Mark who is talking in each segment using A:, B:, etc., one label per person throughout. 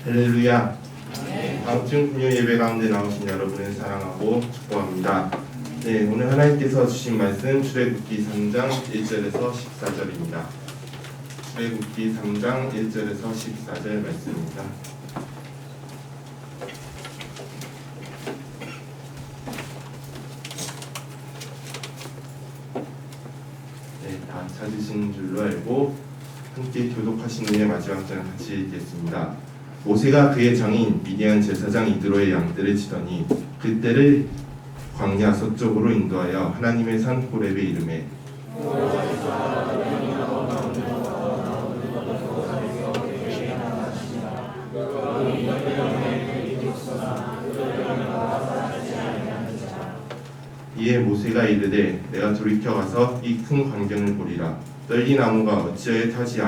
A: 할렐루야. 다음주 금요 예배 가운데 나오신 여러분을 사랑하고 축복합니다. 네, 오늘 하나님께서 주신 말씀 출애굽기 3장 1절에서 14절입니다. 출애굽기 3장 1절에서 14절 말씀입니다. 네, 다 찾으신 줄로 알고 함께 교독하신 후에 마지막 장 같이 읽겠습니다. 모세가 그의 장인 미디안 제사장 이드로의 양들을 치더니 그때를 광야 서쪽으로 인도하여 하나님의 산 호렙에 이르매 이에 모세가 이르되 내가 돌이켜 가서 이 큰 광경을 보리라. 떨기 나무가 어찌하여 타지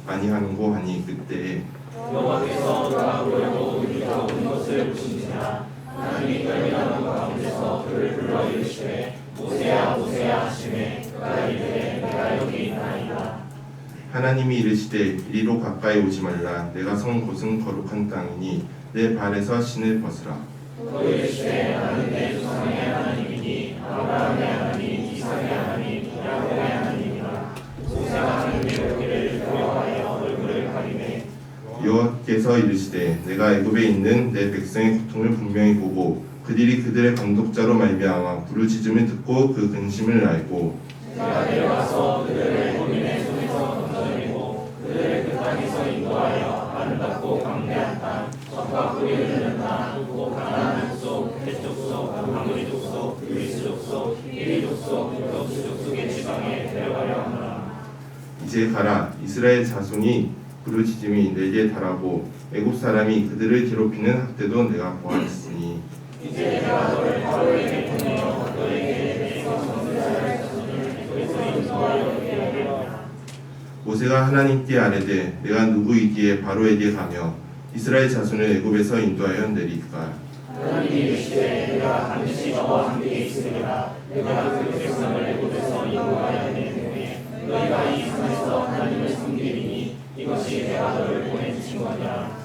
A: 아니하는고 하니 그때에
B: 여호와께서 그가 보려고 우리가 온 것을 보시니라. 하나님이 떨기 나무 가운데서 그를 불러 이르시되 모세야 모세야 하시매 그가 이르되 내가 여기 있나이다.
A: 하나님이 이르시되 이리로 가까이 오지 말라. 내가 선 곳은 거룩한 땅이니 내 발에서 신을 벗으라.
B: 또 이르시되 나는 내 조상의 하나님이니 아브라함의 하나님 이삭의 하나님 야곱의 하나님이라. 모세가 하나님의 보기를 두려워하여 얼굴을 가리매
A: 여호와께서 이르시되 내가 애굽에 있는 내 백성의 고통을 분명히 보고 그들이 그들의 감독자로 말미암아 부르짖음을 듣고 그 근심을 알고
B: 내가 내려가서 그들을 고민의 손에서 건져내고 그들을 그 땅에서 인도하여 아름답고 광대한 땅 젖과 꿀이 흐르는 땅 곧 가나안 족속 헷 족속 아모리 족속 그리스 족속 히리 족속 여부수 족속의 지방에 데려가려 하노라.
A: 이제 가라. 이스라엘 자손이 부르짖음이 내게 달하고 애굽 사람이 그들을 괴롭히는 학대도 내가 보았으니
B: 이제 내가 너를 바로에게 보내어 너에게 내서 선지자의 자손을 애굽에서 인도하여 하리라.
A: 모세가 하나님께 아뢰되 내가 누구이기에 바로에게 가며 이스라엘 자손을 애굽에서 인도하여 내리까.
B: 하나님이 이르시되 내가 반드시 너와 함께 있으리라. 내가 그 백성을 애굽에서 인도하여 낸 후에 너희가 이 산에서 하나님을 섬기리니 이것이 내가 너를 보내주신 거니라.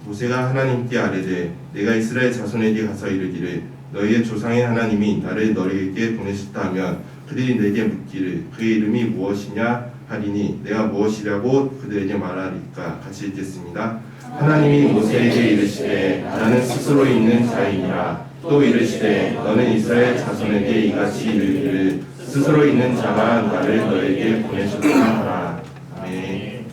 A: 모세가 하나님께 아뢰되 내가 이스라엘 자손에게 가서 이르기를 너희의 조상의 하나님이 나를 너희에게 보내셨다 하면 그들이 내게 묻기를 그의 이름이 무엇이냐 하리니 내가 무엇이라고 그들에게 말하리까. 같이 읽겠습니다. 하나님이 모세에게 이르시되 나는 스스로 있는 자이니라. 또 이르시되 너는 이스라엘 자손에게 이같이 이르기를 스스로 있는 자가 나를 너에게 보내셨다 하라. 아멘.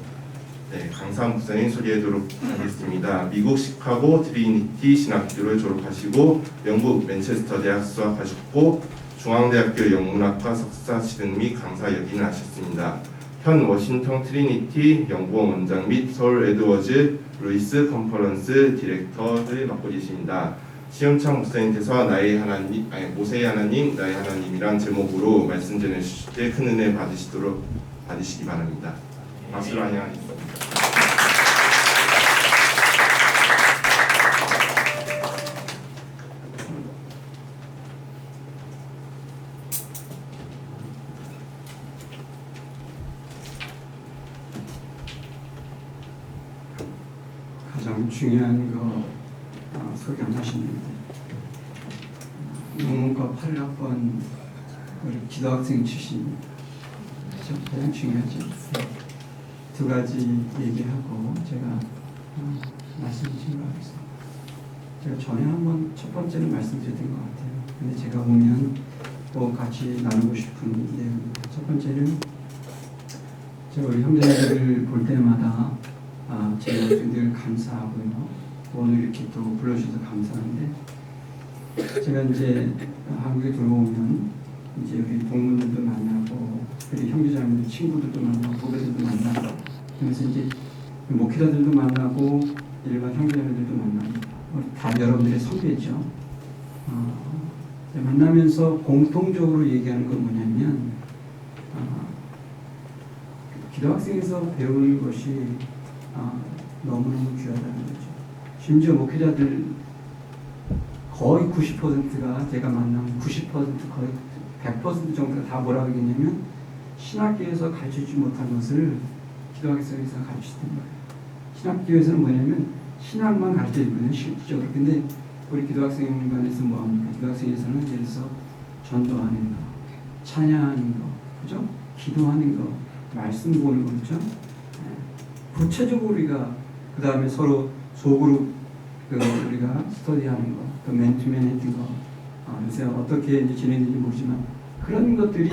A: 네, 강사 목사님 소개하도록 하겠습니다. 미국 시카고 트리니티 신학교를 졸업하시고 영국 맨체스터 대학 수학하셨고 중앙대학교 영문학과 석사 진학 및 강사 역임을 하셨습니다. 현 워싱턴 트리니티 연구원 원장 및 서울 에드워즈 루이스 컨퍼런스 디렉터를 맡고 계십니다. 시험창 목사님께서 나의 하나님, 모세의 하나님, 나의 하나님이란 제목으로 말씀 전해주실 때 큰 은혜 받으시기 바랍니다. 박수로 환영하겠습니다.
C: 가장 중요한 거 소개 안 하시는데 농문과 8학번 우리 기도학생 출신 가장 중요하죠. 두 가지 얘기하고 제가 말씀을 진행하겠습니다. 제가 전에 한번 첫 번째는 말씀드렸던 것 같아요. 근데 제가 보면 꼭 같이 나누고 싶은 내용입니다. 첫 번째는 제가 우리 형제들을 볼 때마다 제가 늘 감사하고요. 오늘 이렇게 또 불러주셔서 감사한데 제가 이제 한국에 들어오면 이제 우리 동문들도 만나고 우리 형제자매들 친구들도 만나고 후배들도 만나고 그래서 이제 목회자들도 만나고 일반 형제자매들도 만나고 다 여러분들의 선배죠. 만나면서 공통적으로 얘기하는 건 뭐냐면 기도학생에서 배우는 것이 너무너무 귀하다는 거죠. 심지어 목회자들 거의 90%가 제가 만나면 90% 거의 100% 정도가 다 뭐라고 하겠냐면 신학교에서 가르쳐주지 못한 것을 기도학생에서 가르치는 거예요. 신학교에서는 뭐냐면 신학만 가르쳐주거든요, 실질적으로. 근데 우리 기도학생관에서 뭐 합니까? 기도학생에서는 예를 들어서 전도하는 거, 찬양하는 거, 그죠? 기도하는 거, 말씀 보는 거, 그죠? 구체적으로 우리가 그 다음에 서로 소그룹 우리가 스터디하는 거, 또 맨투맨 했던 거, 요새 어떻게 이제 진행되는지 모르지만 그런 것들이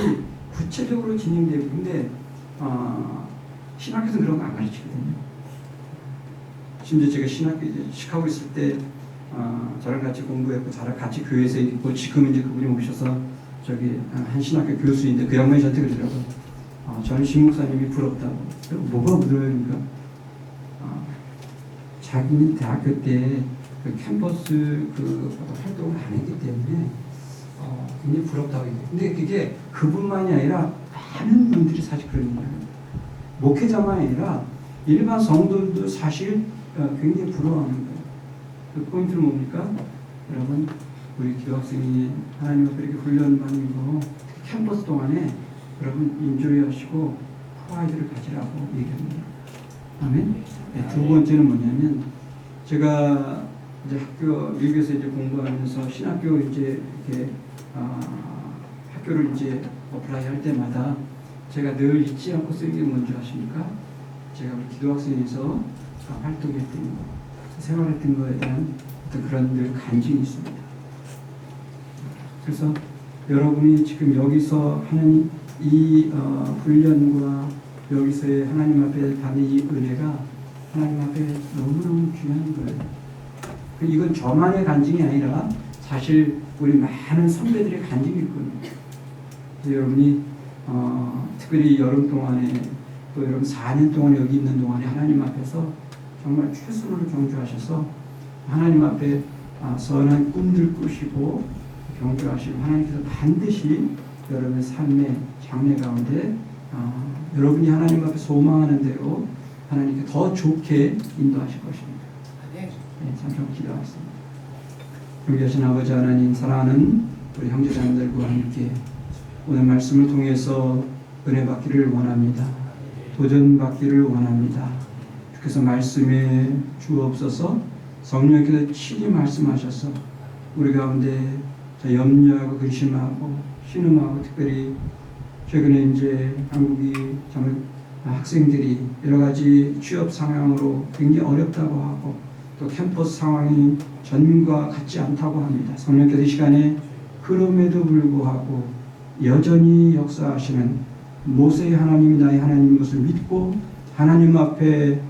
C: 구체적으로 진행되고 있는데 신학교에서는 그런 거 안 가르치거든요. 심지어 제가 신학교 이제 시카고 있을 때 저랑 같이 공부했고 저랑 같이 교회에서 있고 지금 이제 그분이 오셔서 저기 한 신학교 교수인데 그 양반이 저한테 그러더라고요. 저는 신목사님이 부럽다고. 뭐가 부러워니까 자기는 대학교 때 그 캠퍼스 그 활동을 안 했기 때문에 굉장히 부럽다고 얘기해요. 근데 그게 그분만이 아니라 많은 분들이 사실 그런 거예요. 목회자만 아니라 일반 성도들도 사실 굉장히 부러워하는 거예요. 그 포인트는 뭡니까? 여러분, 우리 기도학생이 하나님 앞에 이렇게 훈련받는 거 캠퍼스 동안에 여러분 인조리 하시고 프라이드를 가지라고 얘기합니다. 아멘? 네, 두 번째는 뭐냐면 제가 이제 미국에서 이제 공부하면서 신학교 이제 이렇게 학교를 이제 어플라이 할 때마다 제가 늘 잊지 않고 쓰는 게 뭔지 아십니까? 제가 우리 기도학생에서 활동했던 거, 생활했던 거에 대한 어떤 그런 늘 간증이 있습니다. 그래서 여러분이 지금 여기서 하는 이 훈련과 여기서의 하나님 앞에 받는 이 은혜가 하나님 앞에 너무너무 귀한 거예요. 이건 저만의 간증이 아니라 사실 우리 많은 선배들의 간증일 겁니다. 여러분이 특별히 여름 동안에 또 여러분 4년 동안 여기 있는 동안에 하나님 앞에서 정말 최선으로 경주하셔서 하나님 앞에 선한 꿈들 꾸시고 경주하시고 하나님께서 반드시 여러분의 삶의 장래 가운데 여러분이 하나님 앞에 소망하는 대로 하나님께 더 좋게 인도하실 것입니다. 네, 잠깐 기도하겠습니다. 용기하신 아버지 하나님, 사랑하는 우리 형제자매들과 함께 오늘 말씀을 통해서 은혜 받기를 원합니다. 도전 받기를 원합니다. 주께서 말씀에 주옵소서. 성령께서 친히 말씀하셔서 우리 가운데 염려하고 근심하고 신음하고 특별히 최근에 이제 한국이 정말 학생들이 여러 가지 취업 상황으로 굉장히 어렵다고 하고 또 캠퍼스 상황이 전과 같지 않다고 합니다. 성령께서 이 시간에 그럼에도 불구하고 여전히 역사하시는 모세의 하나님이 나의 하나님인 것을 믿고 하나님 앞에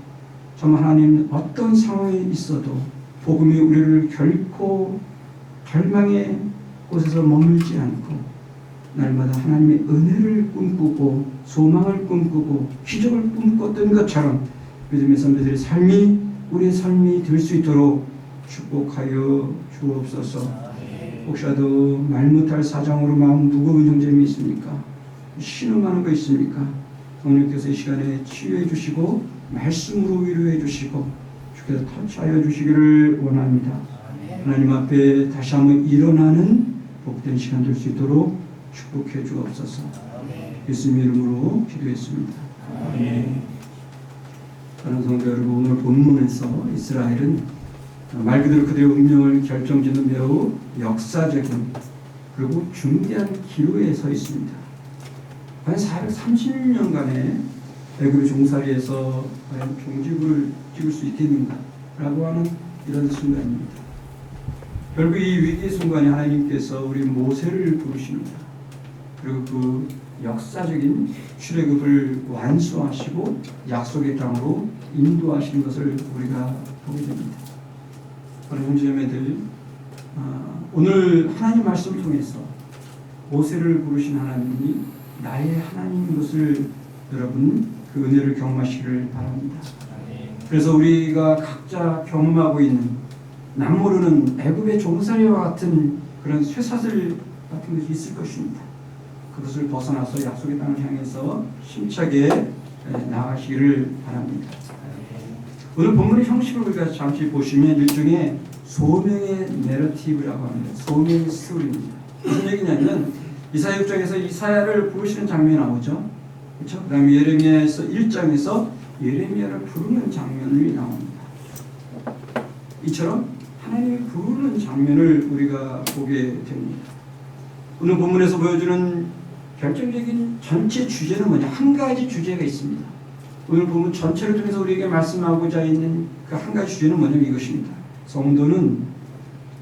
C: 정말 하나님 어떤 상황에 있어도 복음이 우리를 결코 절망의 곳에서 머물지 않고 날마다 하나님의 은혜를 꿈꾸고 소망을 꿈꾸고 기적을 꿈꿨던 것처럼 믿음의 선배들의 삶이 우리의 삶이 될 수 있도록 축복하여 주옵소서. 혹시라도 말 못할 사정으로 마음 무거운 형제님이 있습니까? 신음하는 거 있습니까? 성령께서 이 시간에 치유해 주시고 말씀으로 위로해 주시고 주께서 터치하여 주시기를 원합니다. 하나님 앞에 다시 한번 일어나는 복된 시간 될 수 있도록 축복해 주옵소서. 예수님의 이름으로 기도했습니다. 다른 성도 여러분, 오늘 본문에서 이스라엘은 말 그대로 그들의 운명을 결정짓는 매우 역사적인 그리고 중대한 기로에 서 있습니다. 과연 430년간의 애굽의 종살이에서 과연 종지부를 찍을 수 있겠는가 라고 하는 이런 순간입니다. 결국 이 위기의 순간에 하나님께서 우리 모세를 부르십니다. 그리고 그 역사적인 출애굽을 완수하시고 약속의 땅으로 인도하시는 것을 우리가 보게 됩니다. 그런 형제자매들, 오늘 하나님 말씀을 통해서 모세를 부르신 하나님이 나의 하나님인 것을 여러분 그 은혜를 경험하시기를 바랍니다. 그래서 우리가 각자 경험하고 있는 남모르는 애굽의 종살이와 같은 그런 쇠사슬 같은 것이 있을 것입니다. 그것을 벗어나서 약속의 땅을 향해서 힘차게 나아가시기를 바랍니다. 오늘 본문의 형식을 우리가 잠시 보시면 일종의 소명의 내러티브라고 합니다. 소명의 스토리입니다. 무슨 얘기냐면 이사야 6장에서 이사야를 부르시는 장면이 나오죠. 그렇죠? 그 다음에 예레미야에서 1장에서 예레미야를 부르는 장면이 나옵니다. 이처럼 하나님이 부르는 장면을 우리가 보게 됩니다. 오늘 본문에서 보여주는 결정적인 전체 주제는 뭐냐? 한 가지 주제가 있습니다. 오늘 본문 전체를 통해서 우리에게 말씀하고자 있는 그 한 가지 주제는 뭐냐면 이것입니다. 성도는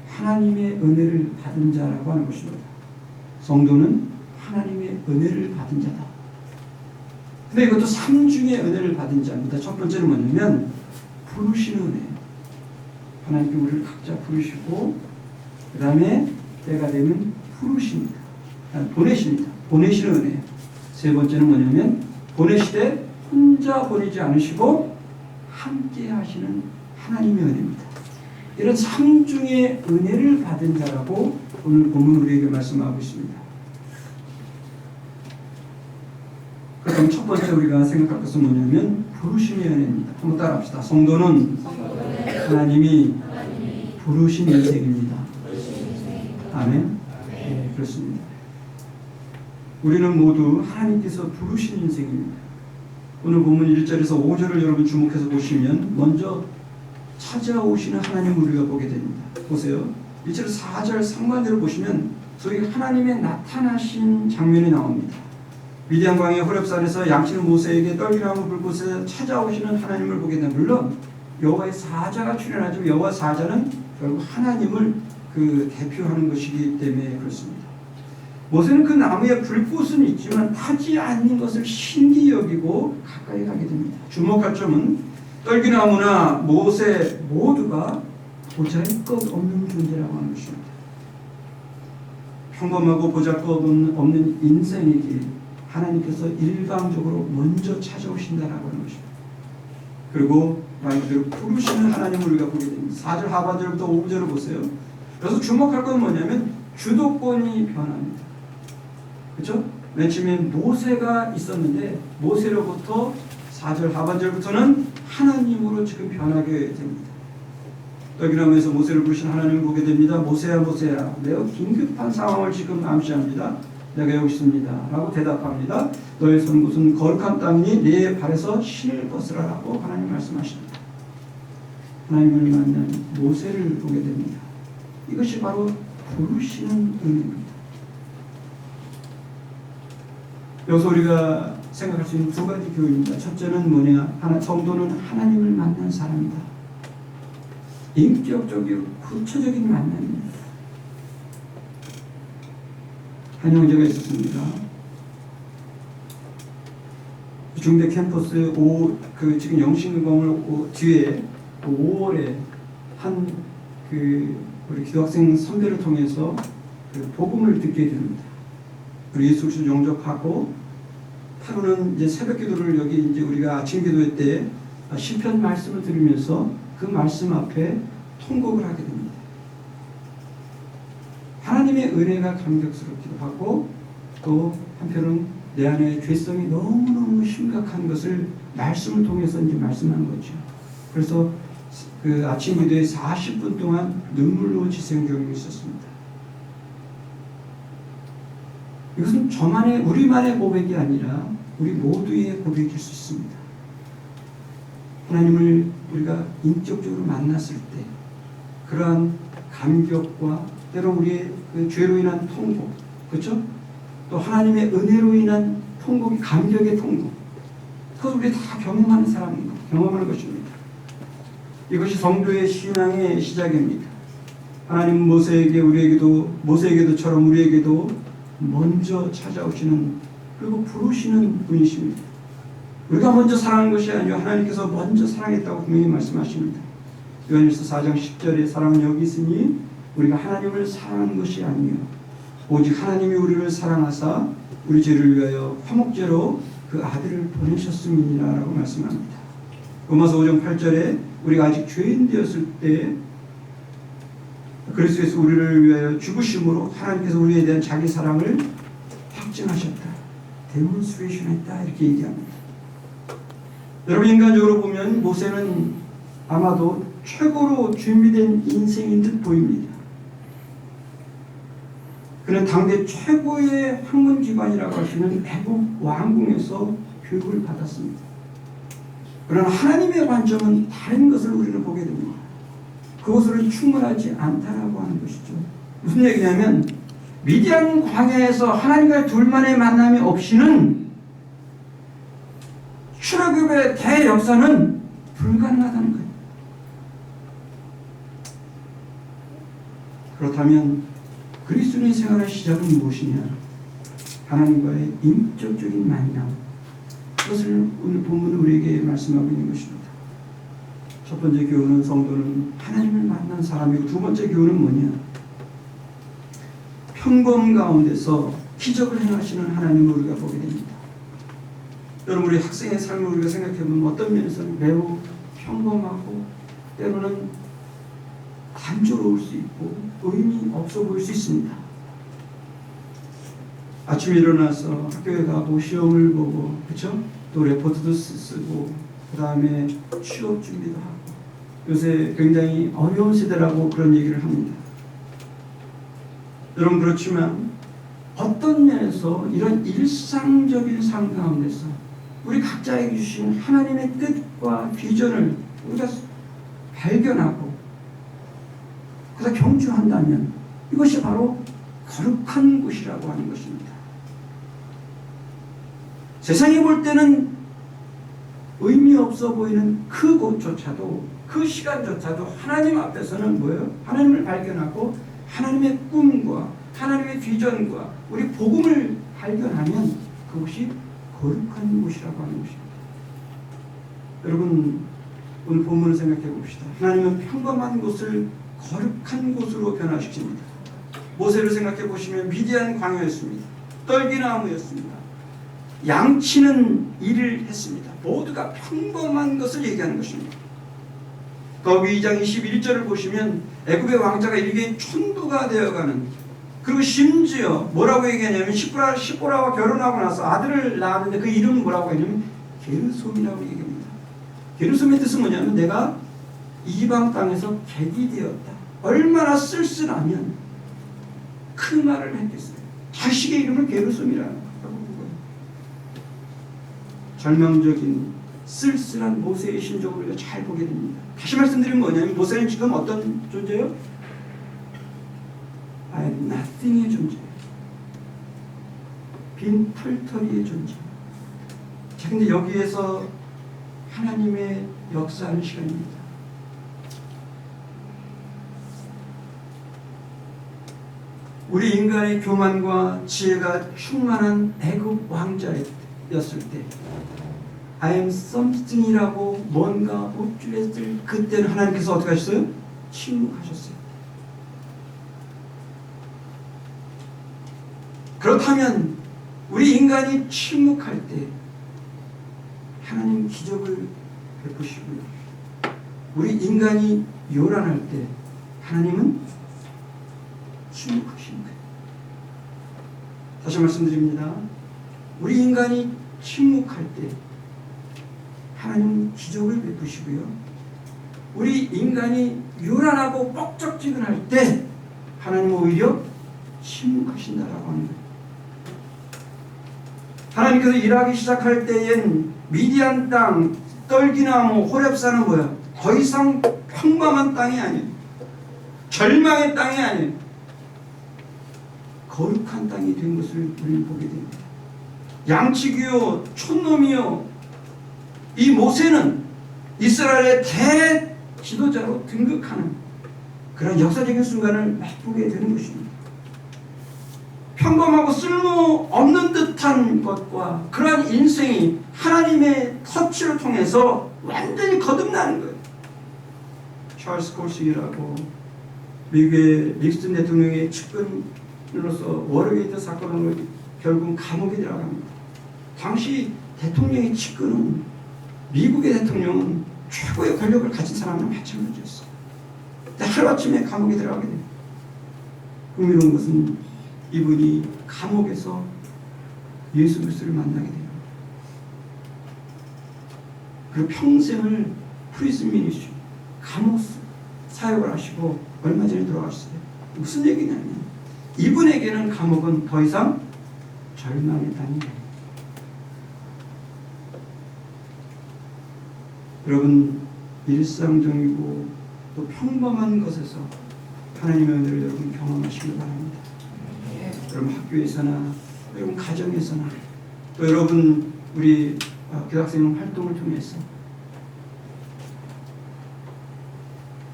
C: 하나님의 은혜를 받은 자라고 하는 것입니다. 성도는 하나님의 은혜를 받은 자다. 근데 이것도 삼중의 은혜를 받은 자입니다. 첫 번째는 뭐냐면 부르시는 은혜예요. 하나님께 우리를 각자 부르시고 그 다음에 때가 되면 부르십니다. 보내십니다. 보내시는 은혜예요. 세 번째는 뭐냐면 보내시되 혼자 보내지 않으시고 함께 하시는 하나님의 은혜입니다. 이런 삼중의 은혜를 받은 자라고 오늘 본문 우리에게 말씀하고 있습니다. 그럼 첫 번째 우리가 생각할 것은 뭐냐면 부르심의 은혜입니다. 한번 따라합시다. 성도는 하나님이 부르신 인생입니다. 아멘. 네, 그렇습니다. 우리는 모두 하나님께서 부르신 인생입니다. 오늘 본문 1절에서 5절을 여러분 주목해서 보시면 먼저 찾아오시는 하나님을 우리가 보게 됩니다. 보세요. 1절 4절 상반대로 보시면 저희 하나님의 나타나신 장면이 나옵니다. 미디안 광야 호렙산에서 양치는 모세에게 떨기나무 불꽃에 찾아오시는 하나님을 보게 됩니다. 물론 여호와의 사자가 출현하지만 여호와 사자는 결국 하나님을 대표하는 것이기 때문에 그렇습니다. 모세는 그 나무에 불꽃은 있지만 타지 않는 것을 신기 여기고 가까이 가게 됩니다. 주목할 점은 떨기나무나 모세 모두가 보잘것없는 존재라고 하는 것입니다. 평범하고 보잘것없는 인생에게 하나님께서 일방적으로 먼저 찾아오신다라고 하는 것입니다. 그리고 말 그대로 부르시는 하나님을 우리가 보게 됩니다. 4절 하반절부터 5절을 보세요. 그래서 주목할 건 뭐냐면 주도권이 변합니다. 그렇죠? 맨 처음에 모세가 있었는데 모세로부터 4절 하반절부터는 하나님으로 지금 변하게 됩니다. 떨기나무에서 모세를 부르신 하나님을 보게 됩니다. 모세야 모세야 매우 긴급한 상황을 지금 암시합니다. 내가 여기 있습니다 라고 대답합니다. 너의 선 곳은 거룩한 땅이니 네 발에서 신을 벗으라 라고 하나님 말씀하십니다. 하나님을 만난 모세를 보게 됩니다. 이것이 바로 부르시는 의미입니다. 여기서 우리가 생각할 수 있는 두 가지 교훈입니다. 첫째는 뭐냐? 성도는 하나님을 만난 사람이다. 인격적이고 구체적인 만남입니다. 한 형제가 있었습니다. 중대 캠퍼스 지금 영신공을 뒤에 5월에 우리 기도학생 선배를 통해서 복음을 듣게 됩니다. 우리 예수 그리스도 영접하고 하루는 이제 새벽 기도를 여기 이제 우리가 아침 기도회 때 시편 말씀을 들으면서 그 말씀 앞에 통곡을 하게 됩니다. 하나님의 은혜가 감격스럽기도 하고 또 한편은 내 안에 죄성이 너무너무 심각한 것을 말씀을 통해서 이제 말씀하는 거죠. 그래서 그 아침 기도에 40분 동안 눈물로 지새운 경험이 있었습니다. 이것은 우리만의 고백이 아니라 우리 모두의 고백일 수 있습니다. 하나님을 우리가 인격적으로 만났을 때 그러한 감격과 때로 우리의 그 죄로 인한 통곡, 그렇죠? 또 하나님의 은혜로 인한 통곡이 감격의 통곡. 그것을 우리 다 경험하는 것입니다. 이것이 성도의 신앙의 시작입니다. 하나님은 모세에게도처럼 우리에게도 먼저 찾아오시는 그리고 부르시는 분이십니다. 우리가 먼저 사랑하는 것이 아니라 하나님께서 먼저 사랑했다고 분명히 말씀하십니다. 요한일서 4장 10절에 사랑은 여기 있으니 우리가 하나님을 사랑하는 것이 아니요 오직 하나님이 우리를 사랑하사 우리 죄를 위하여 화목제로 그 아들을 보내셨음이니라 라고 말씀합니다. 로마서 5장 8절에 우리가 아직 죄인 되었을 때 그리스도에서 우리를 위하여 죽으심으로 하나님께서 우리에 대한 자기 사랑을 확증하셨다. 데몬스트레이션 했다. 이렇게 얘기합니다. 여러분 인간적으로 보면 모세는 아마도 최고로 준비된 인생인 듯 보입니다. 그는 당대 최고의 학문기관이라고 할 수 있는 애국 왕궁에서 교육을 받았습니다. 그러나 하나님의 관점은 다른 것을 우리는 보게 됩니다. 그것으로 충분하지 않다라고 하는 것이죠. 무슨 얘기냐면 미디안 광야에서 하나님과의 둘만의 만남이 없이는 출애굽의 대역사는 불가능하다는 거예요. 그렇다면 그리스도인의 생활의 시작은 무엇이냐? 하나님과의 인격적인 만남. 그것을 오늘 본문은 우리에게 말씀하고 있는 것입니다. 첫 번째 교훈은 성도는 하나님을 만난 사람이고, 두 번째 교훈은 뭐냐? 평범 가운데서 기적을 행하시는 하나님을 우리가 보게 됩니다. 여러분, 우리 학생의 삶을 우리가 생각해보면 어떤 면에서는 매우 평범하고 때로는 단조로울 수 있고 의미 없어 보일 수 있습니다. 아침에 일어나서 학교에 가고 시험을 보고, 그렇죠? 또 레포트도 쓰고, 그 다음에 취업 준비도 하고, 요새 굉장히 어려운 시대라고 그런 얘기를 합니다. 여러분, 그렇지만 어떤 면에서 이런 일상적인 삶 가운데서 우리 각자에게 주신 하나님의 뜻과 비전을 우리가 발견하고 그래서 경주한다면 이것이 바로 거룩한 곳이라고 하는 것입니다. 세상이 볼 때는 의미 없어 보이는 그 곳조차도, 그 시간조차도 하나님 앞에서는 뭐예요? 하나님을 발견하고 하나님의 꿈과 하나님의 비전과 우리 복음을 발견하면 그것이 거룩한 곳이라고 하는 것입니다. 여러분, 오늘 본문을 생각해 봅시다. 하나님은 평범한 곳을 거룩한 곳으로 변화시킵니다. 모세를 생각해 보시면 미디안 광야였습니다. 떨기나무였습니다. 양치는 일을 했습니다. 모두가 평범한 것을 얘기하는 것입니다. 거기 2장 21절을 보시면 애굽의 왕자가 일개의 촌부가 되어가는, 그리고 심지어 뭐라고 얘기하냐면 시보라와 결혼하고 나서 아들을 낳았는데 그 이름은 뭐라고 하냐면 게르솜이라고 얘기합니다. 게르솜의 뜻은 뭐냐면 내가 이방 땅에서 객이 되었다. 얼마나 쓸쓸하면 그 말을 했겠어요. 자식의 이름을 게르솜이라고 한 거예요. 절망적인 쓸쓸한 모세의 심정을 우리가 잘 보게 됩니다. 다시 말씀드리면 뭐냐면 모세는 지금 어떤 존재예요? I am nothing의 존재예요. 빈 털터리의 존재. 자, 근데 여기에서 하나님의 역사하는 시간입니다. 우리 인간의 교만과 지혜가 충만한 애굽 왕자였을 때 I am something이라고 뭔가 우쭐했을 그때는 하나님께서 어떻게 하셨어요? 침묵하셨어요. 그렇다면 우리 인간이 침묵할 때 하나님 기적을 베푸시고요. 우리 인간이 요란할 때 하나님은 침묵하신 거예요. 다시 말씀드립니다. 우리 인간이 침묵할 때 하나님은 기적을 베푸시고요. 우리 인간이 요란하고 뻑적지근할 때 하나님은 오히려 침묵하신다라고 하는 거예요. 하나님께서 일하기 시작할 때엔 미디안 땅, 떨기나무, 호렙산은 뭐야? 더 이상 평범한 땅이 아니에요. 절망의 땅이 아니에요. 거룩한 땅이 된 것을 우리는 보게 됩니다. 양치기요, 촌놈이요, 이 모세는 이스라엘의 대지도자로 등극하는 그런 역사적인 순간을 맛보게 되는 것입니다. 평범하고 쓸모없는 듯한 것과 그러한 인생이 하나님의 터치를 통해서 완전히 거듭나는 거예요. 찰스 콜식이라고 미국의 닉슨 대통령의 측근으로서 워터게이트 사건으로 결국 감옥에 들어갑니다. 당시 대통령의 측근은, 미국의 대통령은 최고의 권력을 가진 사람은 마찬가지였어요. 근데 하루아침에 감옥에 들어가게 됩니다. 흥미로운 것은 이분이 감옥에서 예수 그리스도를 만나게 됩니다. 그리고 평생을 프리즌 미니스트리, 감옥 사역을 하시고 얼마 전에 돌아가셨어요. 무슨 얘기냐면 이분에게는 감옥은 더 이상 절망의 땅이에요. 여러분, 일상적이고 또 평범한 것에서 하나님의 은혜를 여러분 경험하시길 바랍니다. 여러분 학교에서나 여러분 가정에서나 또 여러분 우리 교학생 활동을 통해서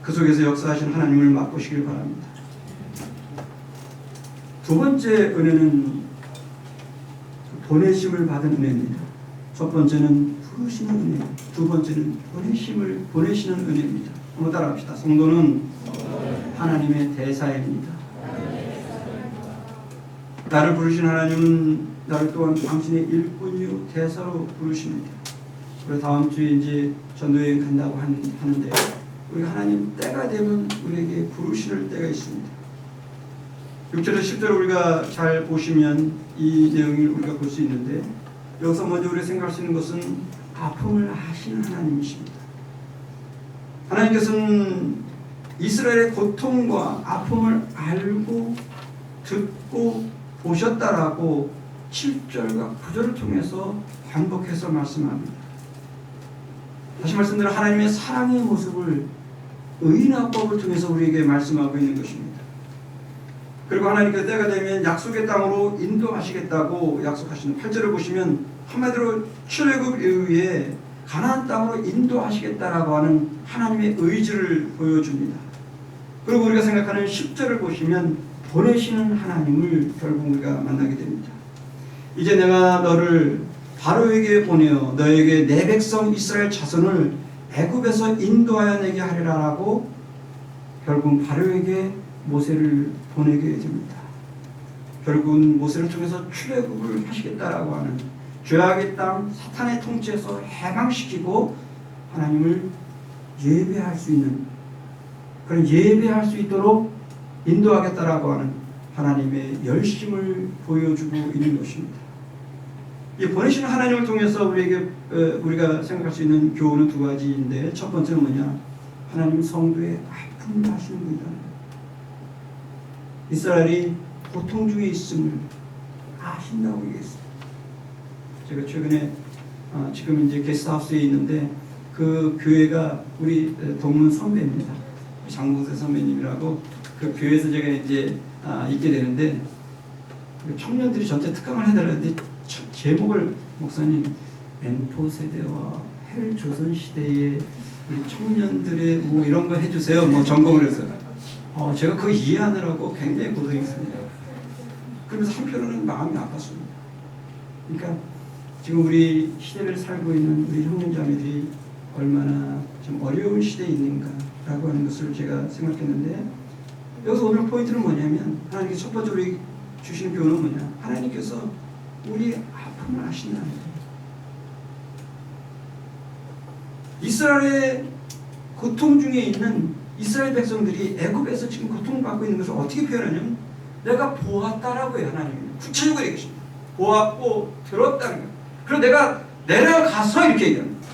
C: 그 속에서 역사하신 하나님을 맛보시길 바랍니다. 두 번째 은혜는 보내심을 받은 은혜입니다. 첫 번째는 부르시는 은혜, 두 번째는 보내시는 은혜입니다. 한번 따라합시다. 성도는 하나님의 대사입니다. 나를 부르신 하나님은 나를 또한 당신의 일꾼이요 대사로 부르십니다. 그리고 다음 주에 이제 전도여행 간다고 하는데요. 우리 하나님 때가 되면 우리에게 부르실 때가 있습니다. 6절에서 10절을 우리가 잘 보시면 이 내용을 우리가 볼 수 있는데 여기서 먼저 우리가 생각할 수 있는 것은 아픔을 아시는 하나님이십니다. 하나님께서는 이스라엘의 고통과 아픔을 알고 듣고 보셨다라고 7절과 9절을 통해서 반복해서 말씀합니다. 다시 말씀드려 하나님의 사랑의 모습을 의인화법을 통해서 우리에게 말씀하고 있는 것입니다. 그리고 하나님께서 때가 되면 약속의 땅으로 인도하시겠다고 약속하시는 8절을 보시면 한마디로 출애굽 이후에 가나안 땅으로 인도하시겠다라고 하는 하나님의 의지를 보여줍니다. 그리고 우리가 생각하는 10절을 보시면 보내시는 하나님을 결국 우리가 만나게 됩니다. 이제 내가 너를 바로에게 보내어 너에게 내 백성 이스라엘 자손을 애굽에서 인도하여 내게 하리라라고 결국 바로에게 모세를 보내게 됩니다. 결국은 모세를 통해서 출애굽을 하시겠다라고 하는 죄악의 땅 사탄의 통치에서 해방시키고 하나님을 예배할 수 있는 그런 예배할 수 있도록 인도하겠다라고 하는 하나님의 열심을 보여주고 있는 것입니다. 이 보내시는 하나님을 통해서 우리가 생각할 수 있는 교훈은 두 가지인데 첫 번째는 뭐냐? 하나님 성도의 아픔을 아시는 분이다. 이스라엘이 고통 중에 있음을 아신다고 얘기했어요. 제가 최근에 지금 이제 게스트하우스에 있는데 그 교회가 우리 동문 선배입니다. 장봉세 선배님이라고 그 교회에서 제가 이제 있게 되는데 청년들이 전체 특강을 해달라는데 제목을 목사님 N4 세대와 헬 조선 시대의 우리 청년들의 뭐 이런 거 해주세요. 뭐 점검을 해서 제가 그거 이해하느라고 굉장히 고생했습니다. 그러면서 한편으로는 마음이 아팠습니다. 그러니까 지금 우리 시대를 살고 있는 우리 형님자매들이 얼마나 좀 어려운 시대에 있는가라고 하는 것을 제가 생각했는데 여기서 오늘 포인트는 뭐냐면 하나님께서 첫 번째로 주시는 교훈은 뭐냐? 하나님께서 우리 아픔을 아신다는 거예요. 이스라엘의 고통 중에 있는 이스라엘 백성들이 애굽에서 지금 고통받고 있는 것을 어떻게 표현하냐면 내가 보았다라고 해요. 하나님이 구체적으로 얘기하십니다. 보았고 들었다는 거예요. 그리고 내가 내려가서 이렇게 얘기합니다.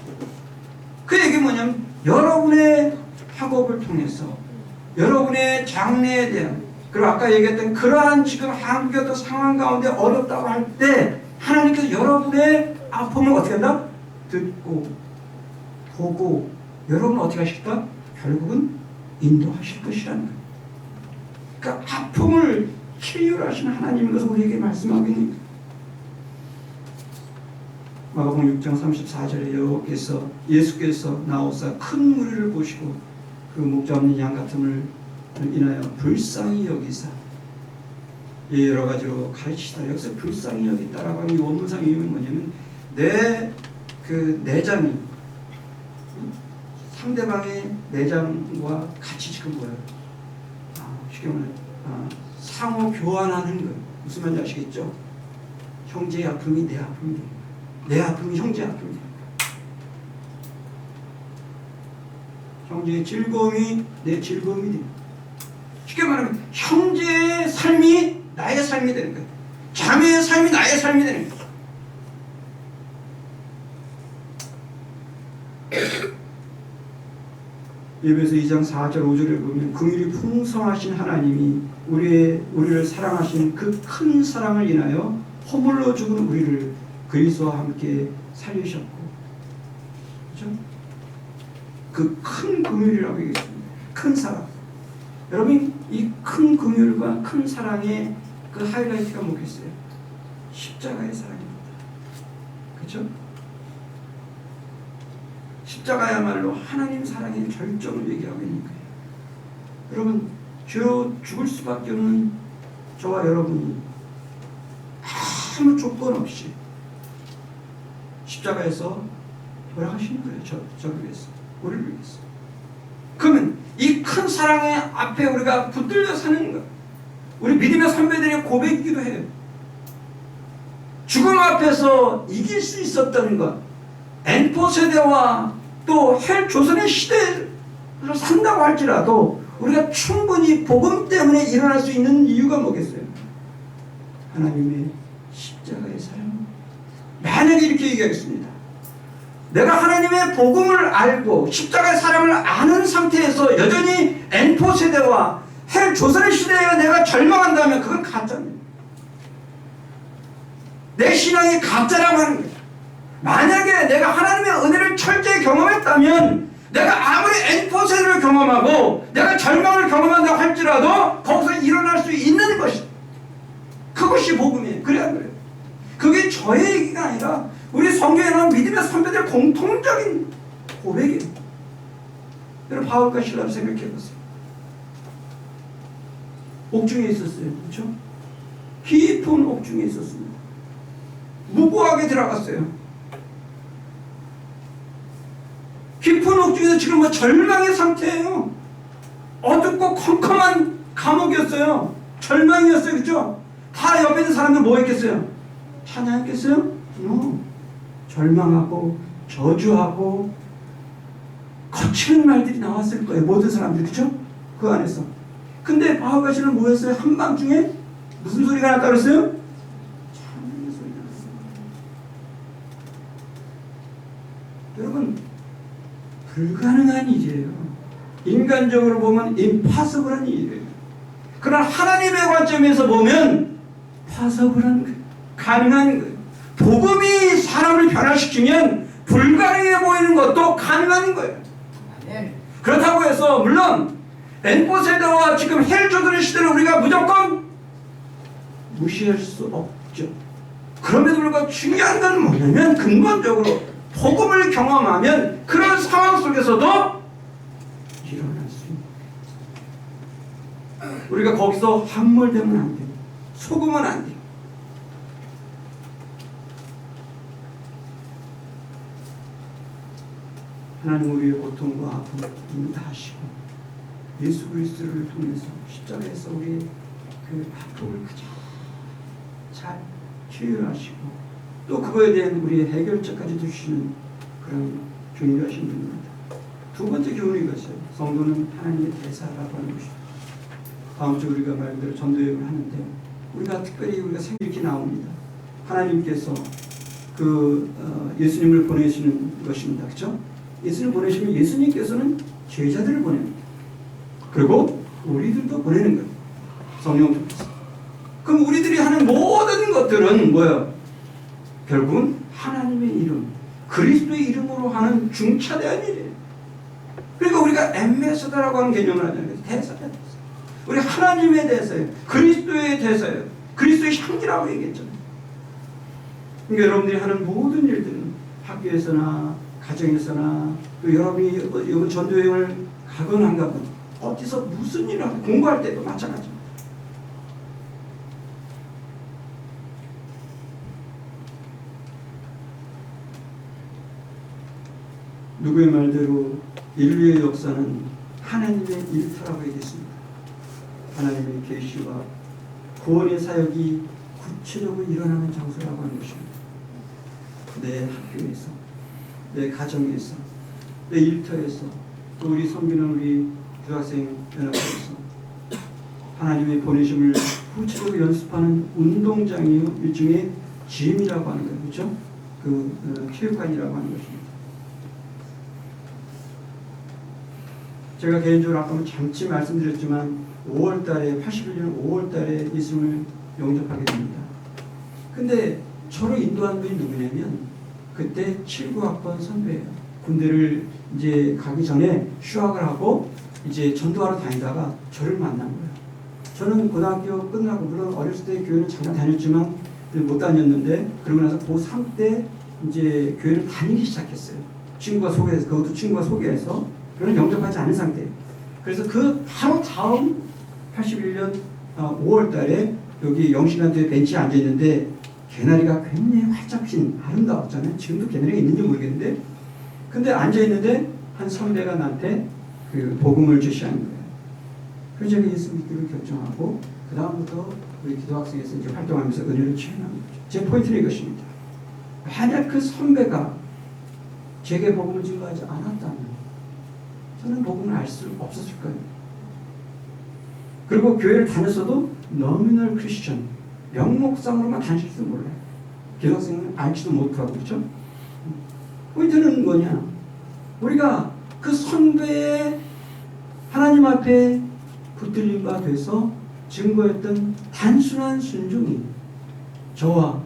C: 그 얘기는 뭐냐면 여러분의 학업을 통해서 여러분의 장래에 대한 그리고 아까 얘기했던 그러한 지금 한국의 어떤 상황 가운데 어렵다고 할 때 하나님께서 여러분의 아픔을 어떻게 한다? 듣고 보고 여러분을 어떻게 하실까? 결국은 인도하실 것이라는 거예요. 그러니까 아픔을 치유하시는 하나님인 것을 우리에게 말씀하고 있는 거예요. 마가복음 6장 34절에 예수께서 나오사 큰 무리를 보시고 그 목자 없는 양 같음을 인하여 불쌍히 여기사 여러 가지로 가르치시다. 여기서 불쌍히 여기다라고 하는 이 원문상 의미는 뭐냐면 내 그 내장이 상대방의 내장과 같이 지금 뭐예요? 쉽게 말해 상호 교환하는 거예요. 무슨 말인지 아시겠죠? 형제의 아픔이 내 아픔이 됩니다. 내 아픔이 형제의 아픔이 됩니다. 형제의 즐거움이 내 즐거움이 됩니다. 쉽게 말하면 형제의 삶이 나의 삶이 되는 거예요. 자매의 삶이 나의 삶이 되는 거예요. 예배서 2장 4절 5절을 보면 긍휼이 풍성하신 하나님이 우리를 사랑하신 그 큰 사랑을 인하여 허물로 죽은 우리를 그리스도와 함께 살리셨고, 그렇죠? 그 큰 긍휼이라고 얘기했습니다. 큰 사랑. 여러분 이 큰 긍휼과 큰 사랑의 그 하이라이트가 뭐겠어요? 십자가의 사랑입니다. 그렇죠? 십자가야말로 하나님 사랑의 절정을 얘기하고 있는 거예요. 여러분 죄로 죽을 수밖에 없는 저와 여러분이 아무 조건 없이 십자가에서 돌아가시는 거예요. 저를 위해서, 우리를 위해서. 그러면 이 큰 사랑의 앞에 우리가 붙들려 사는 것, 우리 믿음의 선배들의 고백이기도 해요. 죽음 앞에서 이길 수 있었던 것, N4 세대와 또 헬 조선의 시대를 산다고 할지라도 우리가 충분히 복음 때문에 일어날 수 있는 이유가 뭐겠어요? 하나님의 십자가의 사랑. 만약에 이렇게 얘기하겠습니다. 내가 하나님의 복음을 알고 십자가의 사랑을 아는 상태에서 여전히 N4 세대와 헬 조선의 시대에 내가 절망한다면 그건 가짜입니다. 내 신앙이 가짜라고 하는 거예요. 만약에 내가 하나님의 은혜를 철저히 경험했다면 내가 아무리 N4 세대를 경험하고 내가 절망을 경험한다고 할지라도 거기서 일어날 수 있는 것이, 그것이 복음이에요. 그래야 그래요. 그게 저의 얘기가 아니라 우리 성경에 나온 믿음의 선배들의 공통적인 고백이에요. 여러분 바울과 실라를 생각해보세요. 옥중에 있었어요. 그렇죠? 깊은 옥중에 있었습니다. 무고하게 들어갔어요. 깊은 옥중에서 지금 뭐 절망의 상태예요. 어둡고 컴컴한 감옥이었어요. 절망이었어요. 그렇죠? 다 옆에 있는 사람들 뭐 했겠어요? 찬양했겠어요? 절망하고 저주하고 거치는 말들이 나왔을 거예요. 모든 사람들이. 그렇죠? 그 안에서. 근데 바울과 실라는 뭐였어요? 한밤중에 무슨 소리가 났다고 그랬어요? 찬양의 소리가 났어요. 여러분 불가능한 일이에요. 인간적으로 보면 임파서블한 일이에요. 그러나 하나님의 관점에서 보면 파서블한 거예요. 가능한 거예요. 복음이 사람을 변화시키면 불가능해 보이는 것도 가능한 거예요. 그렇다고 해서 물론 N4 세대와 지금 헬 조선의 시대를 우리가 무조건 무시할 수 없죠. 그럼에도 불구하고 중요한 건 뭐냐면 근본적으로 복음을 경험하면 그런 상황 속에서도 일어날 수 있는 거예요. 우리가 거기서 함몰되면 안 돼요. 속으면 안 돼요. 하나님 우리의 고통과 아픔을 다 하시고 예수 그리스도를 통해서 십자가에서 우리의 그 아픔을 그저 잘 치유하시고 또 그거에 대한 우리의 해결책까지 주시는 그런 존귀하신 분입니다. 두 번째 교훈이 이것이에요. 성도는 하나님의 대사라고 하는 것입니다. 다음 주 우리가 말대로 전도여행을 하는데 우리가 특별히 우리가 이렇게 나옵니다. 하나님께서 예수님을 보내시는 것입니다. 그렇죠? 예수님을 보내시면 예수님께서는 제자들을 보냅니다. 그리고 우리들도 보내는 거예요. 성령 통해서. 그럼 우리들이 하는 모든 것들은 뭐예요? 결국은 하나님의 이름, 그리스도의 이름으로 하는 중차대한 일이에요. 그러니까 우리가 엠베서더라고 하는 개념을 하잖아요. 대사예요. 우리 하나님의 대사예요. 그리스도의 대사예요. 그리스도의 향기라고 얘기했잖아요. 그러니까 여러분들이 하는 모든 일들은 학교에서나 가정에서나 또 여러분이 전도여행을 가건 안 가건 어디서 무슨 일을 하고 공부할 때도 마찬가지입니다. 누구의 말대로 인류의 역사는 하나님의 일터라고 얘기했습니다. 하나님의 계시와 구원의 사역이 구체적으로 일어나는 장소라고 하는 것입니다. 내 학교에서, 내 가정에서, 내 일터에서, 또 우리 섬기는 우리 교학생 연합회에서 하나님의 보내심을 구체적으로 연습하는 운동장이요, 일종의 짐이라고 하는 거예요. 그렇죠? 체육관이라고 하는 것입니다. 제가 개인적으로 아까 잠시 말씀드렸지만 5월달에 81년 5월달에 예수님을 영접하게 됩니다. 근데 저를 인도한 분이 누구냐면 그때 79학번 선배예요. 군대를 이제 가기 전에 휴학을 하고 이제 전도하러 다니다가 저를 만난 거예요. 저는 고등학교 끝나고 물론 어렸을 때 교회는 잠깐 다녔지만 못 다녔는데 그러고 나서 고3 때 이제 교회를 다니기 시작했어요. 친구가 소개해서 그것도 친구가 소개해서 그런 영접하지 않은 상태예요. 그래서 그 바로 다음 81년 5월 달에 여기 영신한테 벤치에 앉아 있는데 개나리가 굉장히 활짝 핀 아름다웠잖아요. 지금도 개나리가 있는지 모르겠는데 근데 앉아 있는데 한 선배가 나한테 그 복음을 제시하는 거예요. 그래서 제가 예수 믿기로 결정하고 그 다음부터 우리 기도학생에서 이제 활동하면서 은혜를 체험하는 거죠. 제 포인트는 이것입니다. 만약 그 선배가 제게 복음을 증거하지 않았다면 저는 복음을 알 수 없었을 거예요. 그리고 교회를 다녔어도 노미널 크리스천 명목상으로만 다닐지도 몰라요. 기도학생은 알지도 못하고 그렇죠? 포인트는 뭐냐? 우리가 그 선배의 하나님 앞에 붙들린 바 돼서 증거했던 단순한 순종이 저와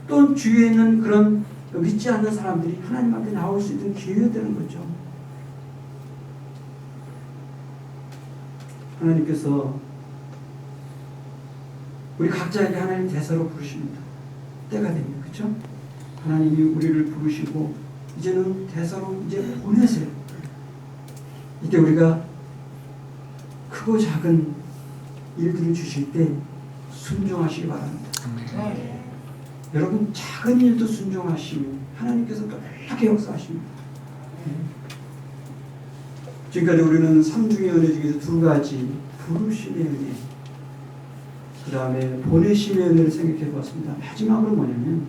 C: 또 주위에 있는 그런 믿지 않는 사람들이 하나님 앞에 나올 수 있는 기회가 되는 거죠. 하나님께서 우리 각자에게 하나님 대사로 부르십니다. 때가 되면 그렇죠? 하나님이 우리를 부르시고 이제는 대사로 이제 보내세요. 이때 우리가 크고 작은 일들을 주실 때 순종하시기 바랍니다. 여러분 작은 일도 순종하시면 하나님께서 놀랍게 역사하십니다. 지금까지 우리는 삼중의 은혜 중에서 두 가지 부르심의 은혜 그 다음에 보내심의 은혜를 생각해 보았습니다. 마지막으로 뭐냐면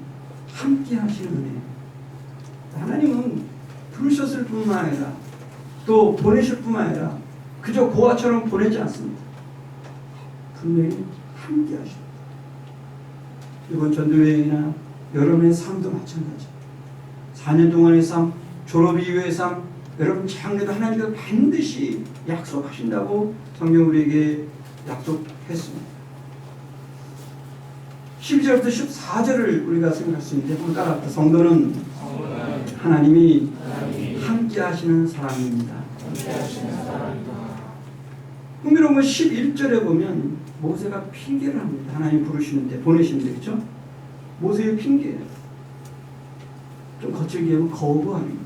C: 함께 하시는 은혜. 하나님은 부르셨을 뿐만 아니라 또 보내실 뿐만 아니라 그저 고아처럼 보내지 않습니다. 분명히 함께 하십니다. 이번 전도여행이나 여러분의 삶도 마찬가지. 4년 동안의 삶, 졸업 이후의 삶, 여러분 장래도 하나님께서 반드시 약속하신다고 성경 우리에게 약속했습니다. 12절부터 14절을 우리가 생각할 수 있는데 한번 따라합시다. 성도는 하나님이 함께 하시는 사람입니다. 흥미로운 건 11절에 보면 모세가 핑계를 합니다. 하나님 부르시는데 보내시는데 그렇죠? 모세의 핑계예요. 좀 거칠게 하면 거부합니다.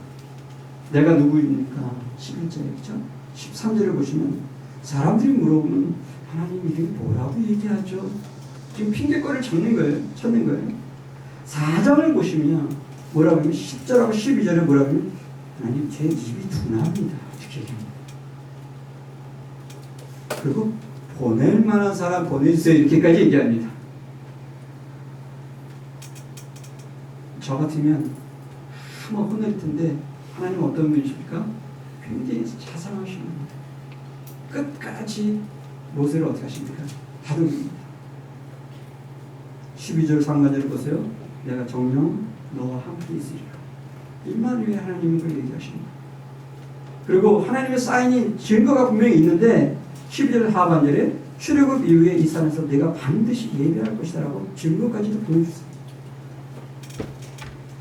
C: 내가 누구입니까? 11절에 그렇죠? 13절에 보시면 사람들이 물어보면 하나님 이름이 뭐라고 얘기하죠? 지금 핑계거리를 찾는 거예요. 4장을 보시면 뭐라고 하면 10절하고 12절에 뭐라고 하면 하나님 제 입이 둔합니다. 이렇게 얘기합니다. 그리고 보낼 만한 사람 보내주세요. 이렇게까지 얘기합니다. 저 같으면 한번 혼낼 텐데 하나님 어떤 분이십니까? 굉장히 자상하십니다. 끝까지 모세를 어떻게 하십니까? 다독입니다. 12절 상반절을 보세요. 내가 정녕 너와 함께 있으리라. 임마누엘 하나님인 걸 얘기하십니다. 그리고 하나님의 사인이 증거가 분명히 있는데 12절 하반절에 출애굽 이후에 이 산에서 내가 반드시 예배할 것이다 라고 증거까지도 보여주세요.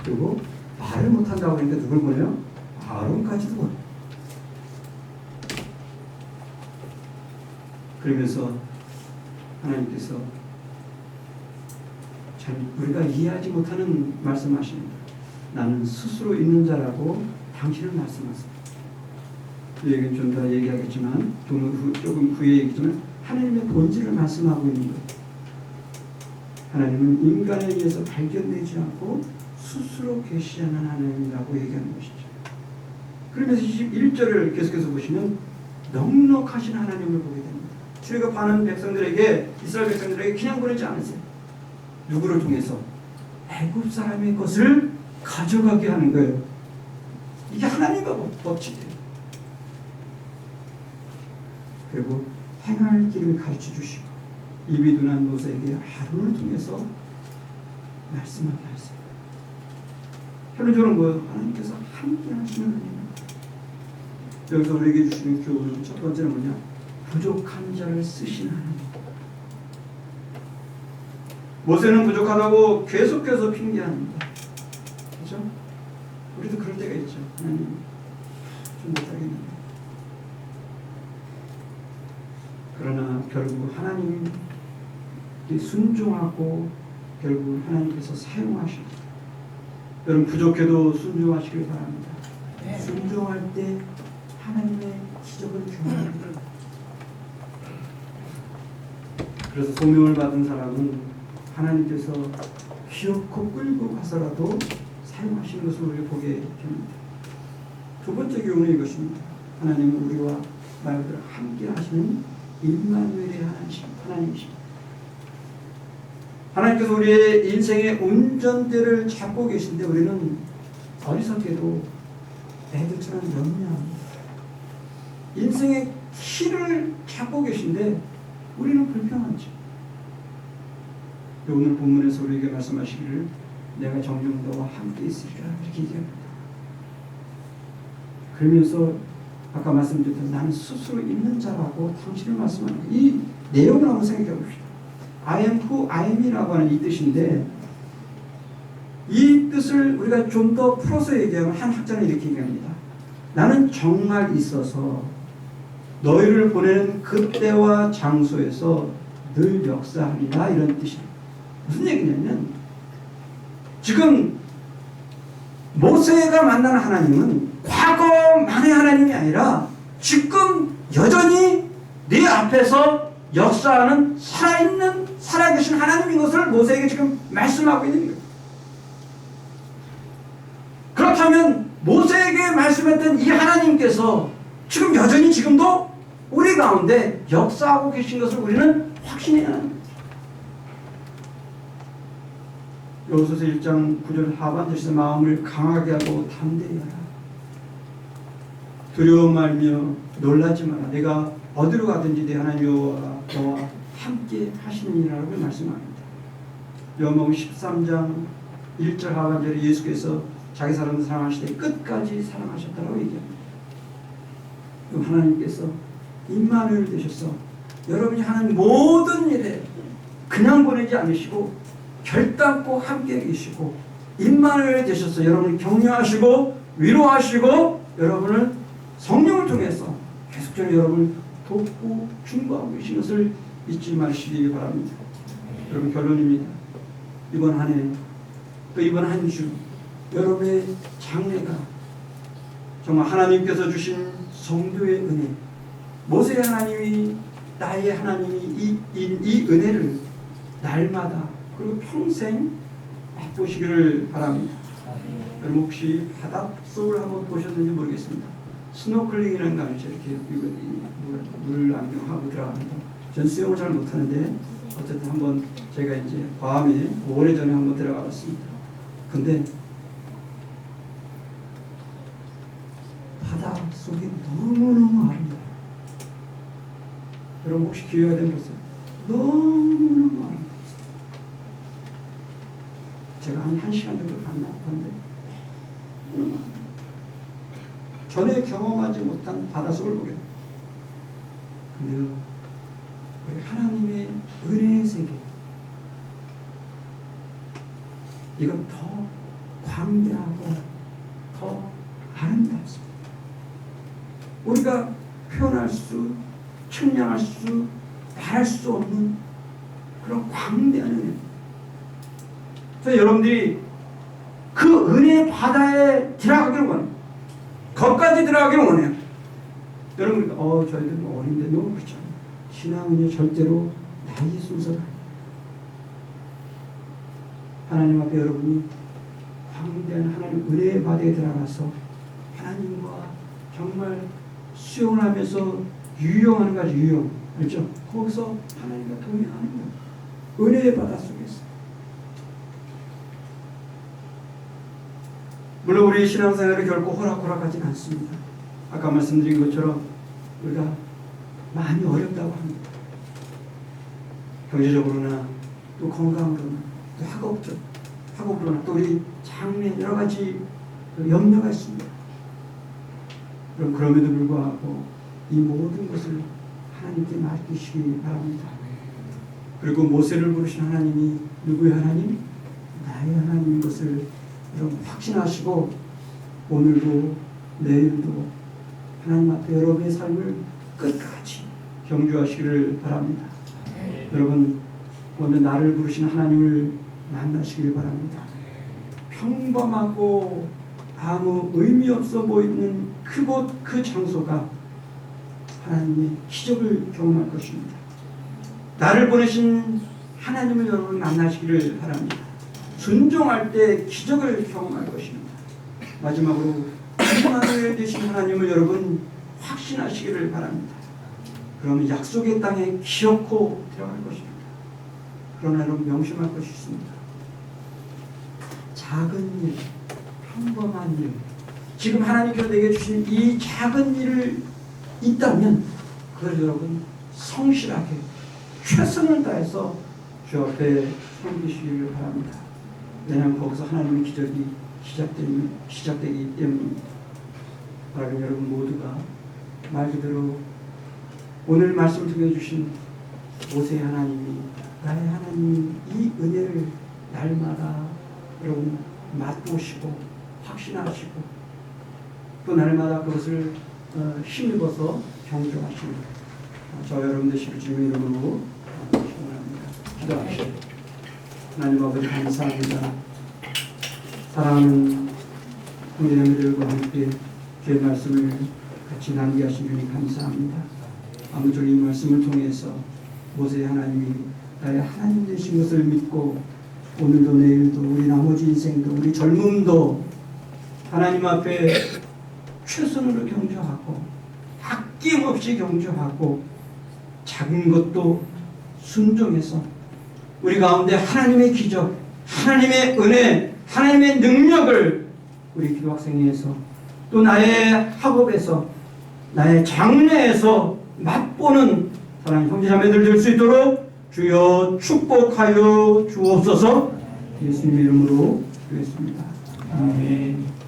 C: 그리고 말을 못한다고 하니까 누굴 보내요? 아론까지도 보내요. 그러면서 하나님께서 참 우리가 이해하지 못하는 말씀하십니다. 나는 스스로 있는 자라고 당신은 말씀하세요. 이 얘기는 좀 더 얘기하겠지만 조금 후에 얘기지만 하나님의 본질을 말씀하고 있는 거예요. 하나님은 인간에 의해서 발견되지 않고 스스로 계시하는 하나님이라고 얘기하는 것이죠. 그러면서 21절을 계속해서 보시면 넉넉하신 하나님을 보게 됩니다. 출애굽하는 백성들에게 이스라엘 백성들에게 그냥 보내지 않으세요. 누구를 통해서? 애굽 사람의 것을 가져가게 하는 거예요. 이게 하나님의 법칙이에요. 그리고 행할 길을 가르쳐 주시고 입이 둔한 모세에게 아론을 통해서 말씀하게 하세요. 결론적으로 뭐예요? 하나님께서 함께 하시는 하나님. 여기서 우리에게 주시는 교훈은 첫 번째는 뭐냐? 부족한 자를 쓰시는 하나님. 모세는 부족하다고 계속해서 핑계합니다. 그렇죠? 우리도 그럴 때가 있죠. 하나님 좀 못하겠는데. 그러나 결국 하나님 순종하고 결국 하나님께서 사용하시고, 여러분 부족해도 순종하시길 바랍니다. 순종할 때 하나님의 기적을 경험합니다. 그래서 소명을 받은 사람은 하나님께서 기어코 끌고 가서라도 사용하시는 것을 우리가 보게 됩니다. 두 번째 교훈은 이것입니다. 하나님은 우리와 말 그대로 함께 하시는 임마누엘의 하나님이십니다. 하나님께서 우리의 인생의 운전대를 잡고 계신데 우리는 어리석게도 애들처럼 염려합니다. 인생의 키를 잡고 계신데 우리는 불평하죠. 오늘 본문에서 우리에게 말씀하시기를 내가 정녕 너와 함께 있으리라 이렇게 얘기합니다. 그러면서 아까 말씀드렸던 나는 스스로 있는 자라고 당신을 말씀하는 이 내용을 한번 생각해 봅시다. I am who I am이라고 하는 이 뜻인데, 이 뜻을 우리가 좀 더 풀어서 얘기하면 한 학자는 이렇게 얘기합니다. 나는 정말 있어서 너희를 보내는 그때와 장소에서 늘 역사하리라, 이런 뜻입니다. 무슨 얘기냐면 지금 모세가 만난 하나님은 과거만의 하나님이 아니라 지금 여전히 네 앞에서 역사하는 살아있는 살아계신 하나님인 것을 모세에게 지금 말씀하고 있는 거예요. 그렇다면 모세에게 말씀했던 이 하나님께서 지금 여전히 지금도 우리 가운데 역사하고 계신 것을 우리는 확신해야 합니다. 여호수아서 1장 9절 하반절에서 마음을 강하게 하고 담대히 하라. 두려워 말며 놀라지 마라. 내가 어디로 가든지 내 하나님 여호와가 너와 함께 하시느니라고 말씀합니다. 요한복음 13장 1절 하반절에 예수께서 자기 사람을 사랑하시되 끝까지 사랑하셨다고 얘기합니다. 그럼 하나님께서 임마누엘 되셔서 여러분이 하는 모든 일에 그냥 보내지 않으시고 결단코 함께 계시고 임마누엘 되셔서 여러분을 격려하시고 위로하시고 여러분을 성령을 통해서 계속적으로 여러분을 돕고 중보하고 계신 것을 잊지 마시기 바랍니다. 여러분 결론입니다. 이번 한 해 또 이번 한 주 여러분의 장래가 정말 하나님께서 주신 성도의 은혜, 모세의 하나님이 나의 하나님이 이 은혜를 날마다 그리고 평생 맛보시기를 바랍니다. 여러분 혹시 바닷속을 한번 보셨는지 모르겠습니다. 스노클링이라는 거 알죠? 이렇게 물 안경하고 들어갑니다. 전 수영을 잘 못하는데 어쨌든 한번 제가 이제 밤에 오래전에 한번 들어가 봤습니다. 근데 바다 속이 너무너무 아름다워요. 여러분 혹시 기회가 되면 보세요. 너무너무 아름다워요. 제가 한 1시간 정도 갔는데 전에 경험하지 못한 바닷속을 보게 됩니다. 근데요, 우리 하나님의 은혜의 세계, 이건 더 광대하고 더 아름답습니다. 우리가 표현할 수, 측량할 수, 말할 수 없는 그런 광대한 은혜. 그래서 여러분들이 그 은혜의 바다에 들어가기를 원해요. 거기까지 들어가기를 원해요. 여러분, 저희들은 어린데 너무 그렇잖아요. 신앙은요, 절대로 나이 순서가 아니에요. 하나님 앞에 여러분이 광대한 하나님 은혜의 바다에 들어가서 하나님과 정말 수영을 하면서 유영하는 거죠. 유영. 알죠? 거기서 하나님과 동행하는 거예요. 은혜의 바다 속에서. 물론 우리 신앙생활이 결코 호락호락하진 않습니다. 아까 말씀드린 것처럼 우리가 많이 어렵다고 합니다. 경제적으로나 또 건강으로나 또 학업으로나 또 우리 장래 여러 가지 염려가 있습니다. 그럼 그럼에도 불구하고 이 모든 것을 하나님께 맡기시기 바랍니다. 그리고 모세를 부르신 하나님이 누구의 하나님? 나의 하나님인 것을 여러분 확신하시고 오늘도 내일도 하나님 앞에 여러분의 삶을 끝까지 경주하시기를 바랍니다. 여러분 오늘 나를 부르신 하나님을 만나시길 바랍니다. 평범하고 아무 의미 없어 보이는 그곳 그 장소가 하나님의 기적을 경험할 것입니다. 나를 보내신 하나님을 여러분 만나시기를 바랍니다. 순종할 때 기적을 경험할 것입니다. 마지막으로 임마누엘 되신 하나님을 여러분 확신하시기를 바랍니다. 그러면 약속의 땅에 기어코 들어갈 것입니다. 그러나 여러분 명심할 것이 있습니다. 작은 일, 평범한 일, 지금 하나님께서 내게 주신 이 작은 일을 있다면 그걸 여러분 성실하게 최선을 다해서 주 앞에 섬기시기를 바랍니다. 왜냐하면 거기서 하나님의 기적이 시작되기 때문입니다. 바라는 여러분 모두가 말 그대로 오늘 말씀 통해 주신 모세의 하나님이 나의 하나님 이 은혜를 날마다 여러분 맛보시고 확신하시고 또 날마다 그것을 힘입어서 경주하십니다. 저 여러분 되시길 주님의 이름으로 축원합니다. 기도합시다. 하나님 아버지 감사합니다. 사랑하는 형제자매들과 함께 주의 말씀을 같이 나누게 하신 주님 감사합니다. 아무쪼록 이 말씀을 통해서 모세의 하나님이 나의 하나님 되신 것을 믿고 오늘도 내일도 우리 나머지 인생도 우리 젊음도 하나님 앞에 최선으로 경주하고 아낌없이 경주하고 작은 것도 순종해서 우리 가운데 하나님의 기적, 하나님의 은혜, 하나님의 능력을 우리 기도학생회에서 또 나의 학업에서 나의 장래에서 맛보는 사랑하는 형제자매들 될 수 있도록 주여 축복하여 주옵소서. 예수님의 이름으로 기도했습니다. 아멘.